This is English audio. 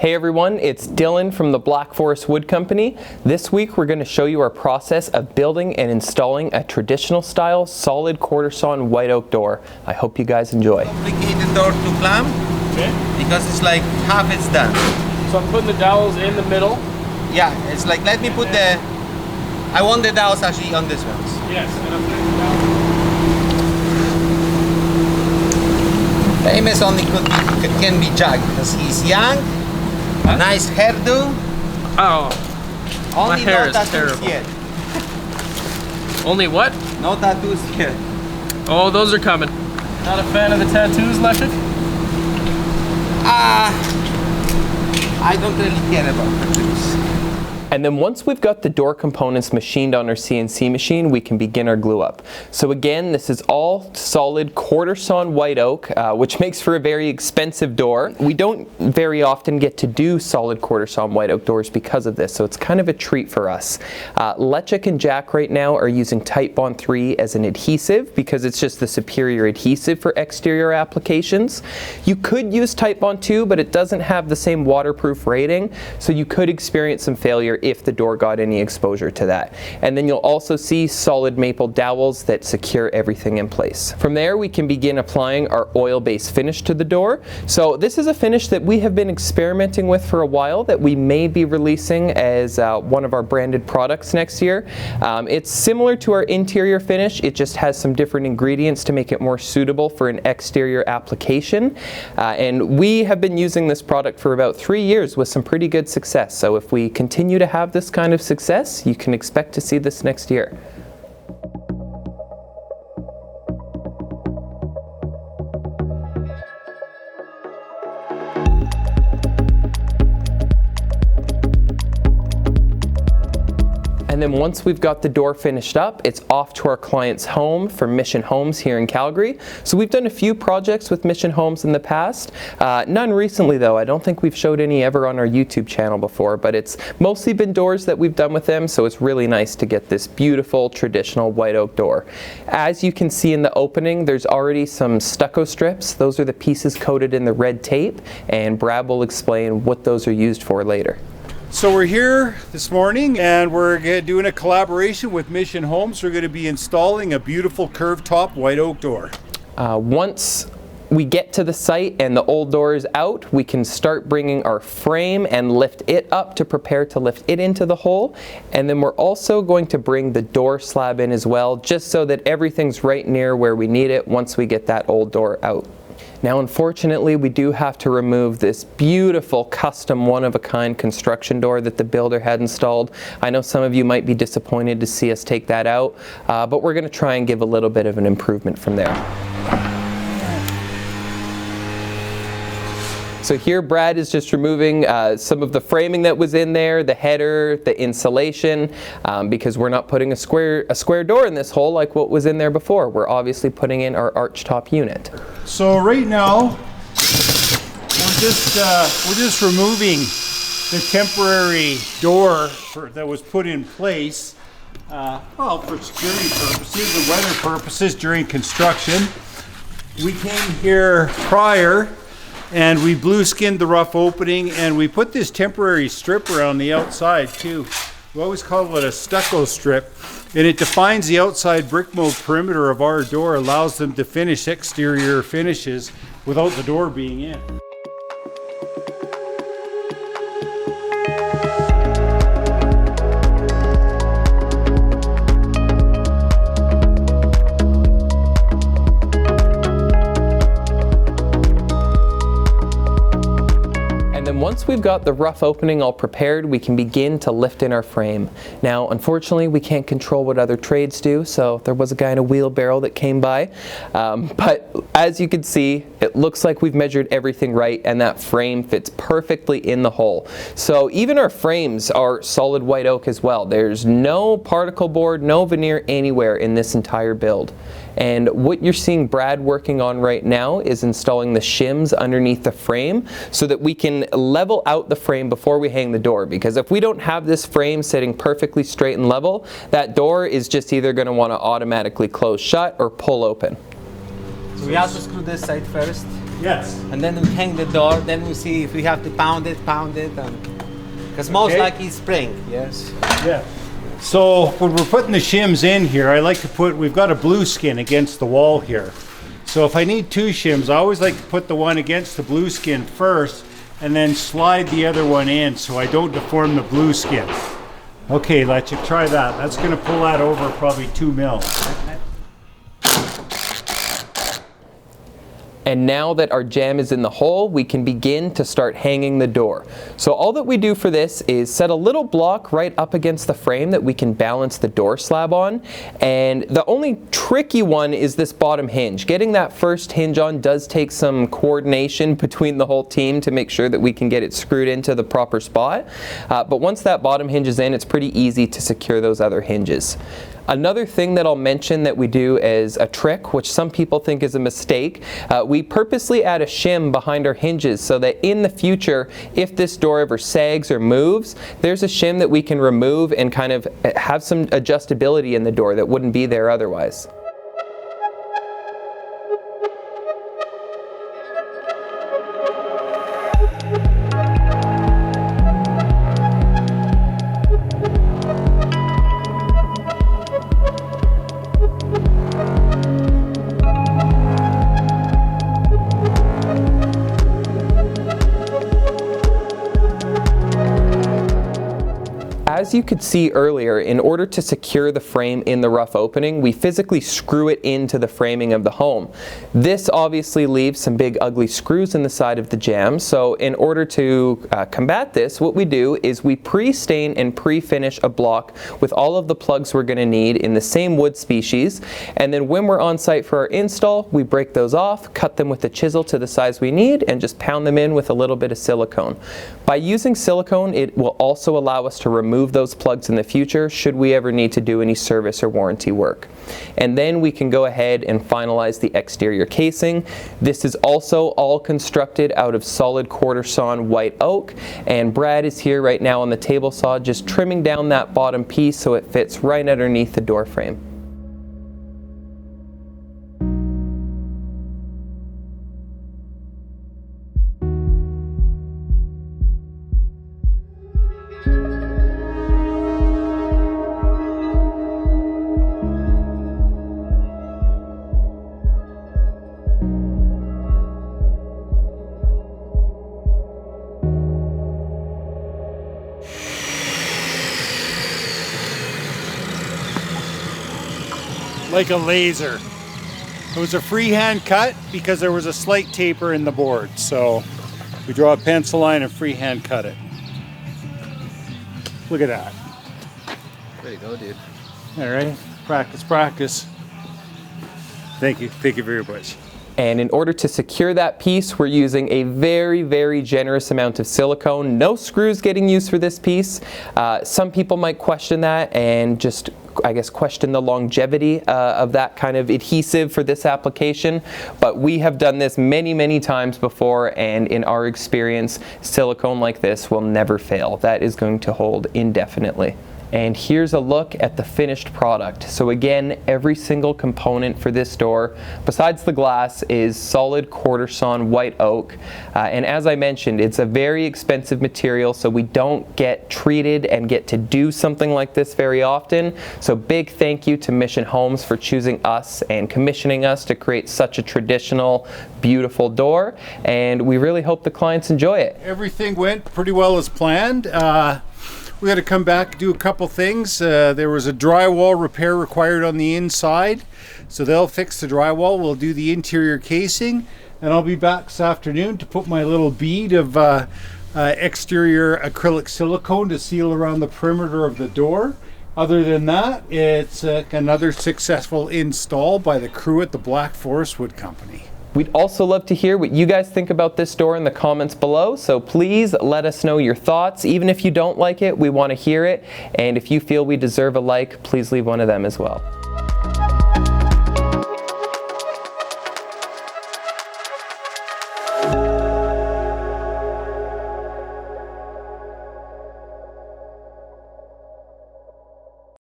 Hey everyone, it's Dylan from the Black Forest Wood Company. This week we're going to show you our process of building and installing a traditional style solid quarter sawn white oak door. I hope you guys enjoy. Complicated door to climb, Okay. because it's like half it's done. So I'm putting the dowels in the middle. Yeah, it's like let me put the. I want the dowels actually on this ones. Yes. And I'm putting the dowels. Amos only can be Jack because he's young, nice hairdo. Oh, Only hair no is tattoos terrible. yet. only what? No tattoos yet. Oh, those are coming. Not a fan of the tattoos, Leszek? I don't really care about tattoos. And then once we've got the door components machined on our CNC machine, we can begin our glue up. So again, this is all solid quarter sawn white oak, which makes for a very expensive door. We don't very often get to do solid quarter sawn white oak doors because of this, so it's kind of a treat for us. Leszek and Jack right now are using Titebond 3 as an adhesive because it's just the superior adhesive for exterior applications. You could use Titebond 2, but it doesn't have the same waterproof rating, so you could experience some failure if the door got any exposure to that. And then you'll also see solid maple dowels that secure everything in place. From there we can begin applying our oil-based finish to the door. So this is a finish that we have been experimenting with for a while that we may be releasing as one of our branded products next year. It's similar to our interior finish, it just has some different ingredients to make it more suitable for an exterior application. And we have been using this product for about 3 years with some pretty good success. So if we continue to have this kind of success, you can expect to see this next year. And then once we've got the door finished up, it's off to our client's home for Mission Homes here in Calgary. So we've done a few projects with Mission Homes in the past. None recently though. I don't think we've showed any ever on our YouTube channel before, but it's mostly been doors that we've done with them, so it's really nice to get this beautiful traditional white oak door. As you can see in the opening, there's already some stucco strips. Those are the pieces coated in the red tape, and Brad will explain what those are used for later. So we're here this morning and we're doing a collaboration with Mission Homes. We're going to be installing a beautiful curved top white oak door. Once we get to the site and the old door is out, we can start bringing our frame and lift it up to prepare to lift it into the hole. And then we're also going to bring the door slab in as well, just so that everything's right near where we need it once we get that old door out. Now unfortunately we do have to remove this beautiful custom one-of-a-kind construction door that the builder had installed. I know some of you might be disappointed to see us take that out, but we're going to try and give a little bit of an improvement from there. So here Brad is just removing some of the framing that was in there, the header, the insulation, because we're not putting a square door in this hole like what was in there before. We're obviously putting in our arch top unit. So right now we're just removing the temporary door that was put in place well, for security purposes and weather purposes during construction. We came here prior and we blue skinned the rough opening, and we put this temporary strip around the outside too. We always call it a stucco strip, and it defines the outside brick mold perimeter of our door, allows them to finish exterior finishes without the door being in. Once we've got the rough opening all prepared, we can begin to lift in our frame. Now, unfortunately, we can't control what other trades do, so there was a guy in a wheelbarrow that came by. But as you can see, it looks like we've measured everything right, and that frame fits perfectly in the hole. So even our frames are solid white oak as well. There's no particle board, no veneer anywhere in this entire build. And what you're seeing Brad working on right now is installing the shims underneath the frame so that we can level out the frame before we hang the door, because if we don't have this frame sitting perfectly straight and level, that door is just either going to want to automatically close shut or pull open. So we have to screw this side first. Yes. and then we hang the door. Then we see if we have to pound it, because most Okay. likely spring. Yes. Yeah. So when we're putting the shims in here, I like to we've got a blue skin against the wall here. So if I need 2 shims, I always like to put the one against the blue skin first and then slide the other one in so I don't deform the blue skin. Okay, let's try that. That's gonna pull that over probably 2 mil. And now that our jamb is in the hole, we can begin to start hanging the door. So all that we do for this is set a little block right up against the frame that we can balance the door slab on. And the only tricky one is this bottom hinge. Getting that first hinge on does take some coordination between the whole team to make sure that we can get it screwed into the proper spot. But once that bottom hinge is in, it's pretty easy to secure those other hinges. Another thing that I'll mention that we do as a trick, which some people think is a mistake, we purposely add a shim behind our hinges so that in the future, if this door ever sags or moves, there's a shim that we can remove and kind of have some adjustability in the door that wouldn't be there otherwise. As you could see earlier, in order to secure the frame in the rough opening, we physically screw it into the framing of the home. This obviously leaves some big ugly screws in the side of the jamb, so in order to combat this, what we do is we pre-stain and pre-finish a block with all of the plugs we're going to need in the same wood species, and then when we're on site for our install, we break those off, cut them with a chisel to the size we need, and just pound them in with a little bit of silicone. By using silicone, it will also allow us to remove those plugs in the future should we ever need to do any service or warranty work. And then we can go ahead and finalize the exterior casing. This is also all constructed out of solid quarter sawn white oak, and Brad is here right now on the table saw just trimming down that bottom piece so it fits right underneath the door frame. Like a laser. It was a freehand cut because there was a slight taper in the board. So we draw a pencil line and freehand cut it. Look at that. There you go, dude. All right, practice, practice. Thank you very much. And in order to secure that piece, we're using a very, very generous amount of silicone. No screws getting used for this piece. Some people might question that and just, I guess, question the longevity of that kind of adhesive for this application. But we have done this many, many times before, and in our experience, silicone like this will never fail. That is going to hold indefinitely. And here's a look at the finished product. So again, every single component for this door, besides the glass, is solid quarter sawn white oak. And as I mentioned, it's a very expensive material, so we don't get treated and get to do something like this very often. So big thank you to Mission Homes for choosing us and commissioning us to create such a traditional, beautiful door. And we really hope the clients enjoy it. Everything went pretty well as planned. We had to come back, do a couple things. There was a drywall repair required on the inside, so they'll fix the drywall. We'll do the interior casing, and I'll be back this afternoon to put my little bead of exterior acrylic silicone to seal around the perimeter of the door. Other than that, it's another successful install by the crew at the Black Forest Wood Company. We'd also love to hear what you guys think about this door in the comments below, so please let us know your thoughts. Even if you don't like it, we want to hear it, and if you feel we deserve a like, please leave one of them as well.